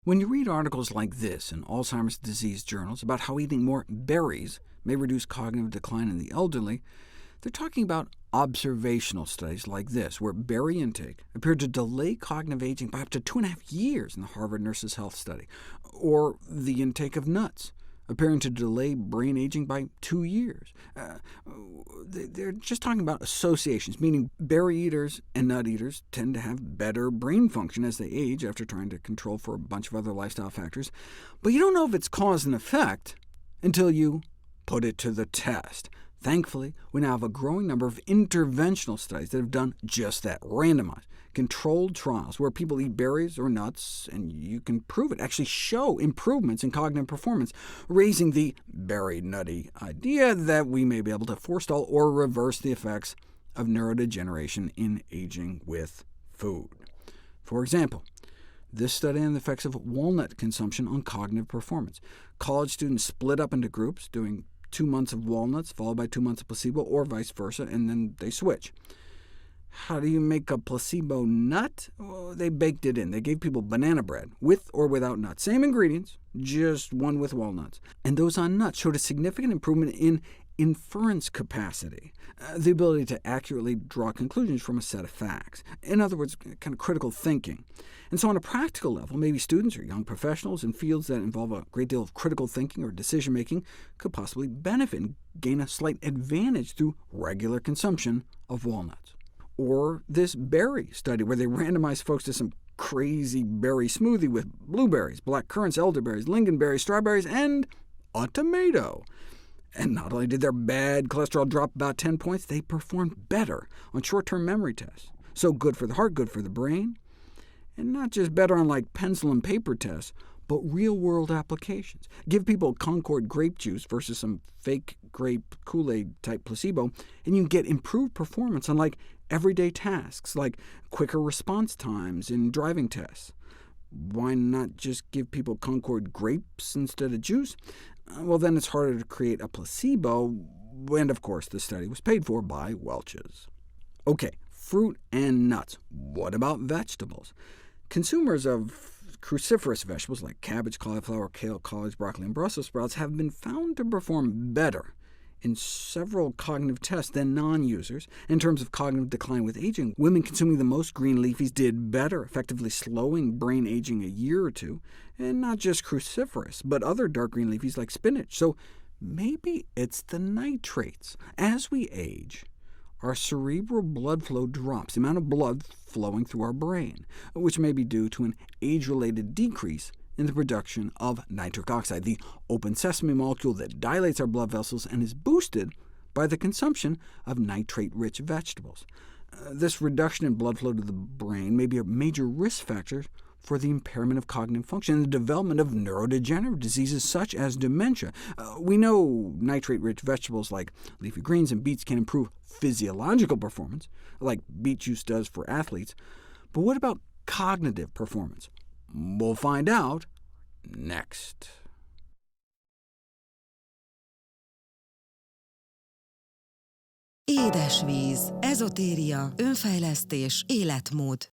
When you read articles like this in Alzheimer's disease journals about how eating more berries may reduce cognitive decline in the elderly, they're talking about observational studies like this, where berry intake appeared to delay cognitive aging by up to 2.5 years in the Harvard Nurses' Health Study, or the intake of nuts, appearing to delay brain aging by 2 years. They're just talking about associations, meaning berry eaters and nut eaters tend to have better brain function as they age after trying to control for a bunch of other lifestyle factors. But you don't know if it's cause and effect until you put it to the test. Thankfully, we now have a growing number of interventional studies that have done just that, randomized, controlled trials where people eat berries or nuts, and you can prove it, actually show improvements in cognitive performance, raising the berry-nutty idea that we may be able to forestall or reverse the effects of neurodegeneration in aging with food. For example, this study on the effects of walnut consumption on cognitive performance. College students split up into groups, doing 2 months of walnuts, followed by 2 months of placebo, or vice versa, and then they switch. How do you make a placebo nut? Well, they baked it in. They gave people banana bread, with or without nuts. Same ingredients, just one with walnuts. And those on nuts showed a significant improvement in inference capacity, the ability to accurately draw conclusions from a set of facts. In other words, kind of critical thinking. And so on a practical level, maybe students or young professionals in fields that involve a great deal of critical thinking or decision-making could possibly benefit and gain a slight advantage through regular consumption of walnuts. Or this berry study, where they randomized folks to some crazy berry smoothie with blueberries, black currants, elderberries, lingonberries, strawberries, and a tomato. And not only did their bad cholesterol drop about 10 points, they performed better on short-term memory tests. So good for the heart, good for the brain. And not just better on like pencil and paper tests, but real-world applications. Give people Concord grape juice versus some fake grape Kool-Aid type placebo, and you can get improved performance on like everyday tasks, like quicker response times in driving tests. Why not just give people Concord grapes instead of juice? Well, then it's harder to create a placebo, and of course the study was paid for by Welch's. OK, fruit and nuts. What about vegetables? Consumers of cruciferous vegetables like cabbage, cauliflower, kale, collards, broccoli, and Brussels sprouts have been found to perform better in several cognitive tests than non-users. In terms of cognitive decline with aging, women consuming the most green leafies did better, effectively slowing brain aging a year or two, and not just cruciferous, but other dark green leafies like spinach. So maybe it's the nitrates. As we age, our cerebral blood flow drops, the amount of blood flowing through our brain, which may be due to an age-related decrease in the production of nitric oxide, the open sesame molecule that dilates our blood vessels and is boosted by the consumption of nitrate-rich vegetables. This reduction in blood flow to the brain may be a major risk factor for the impairment of cognitive function and the development of neurodegenerative diseases such as dementia. We know nitrate-rich vegetables like leafy greens and beets can improve physiological performance, like beet juice does for athletes. But what about cognitive performance? We'll find out next. Édesvíz, ezotéria, önfejlesztés, életmód.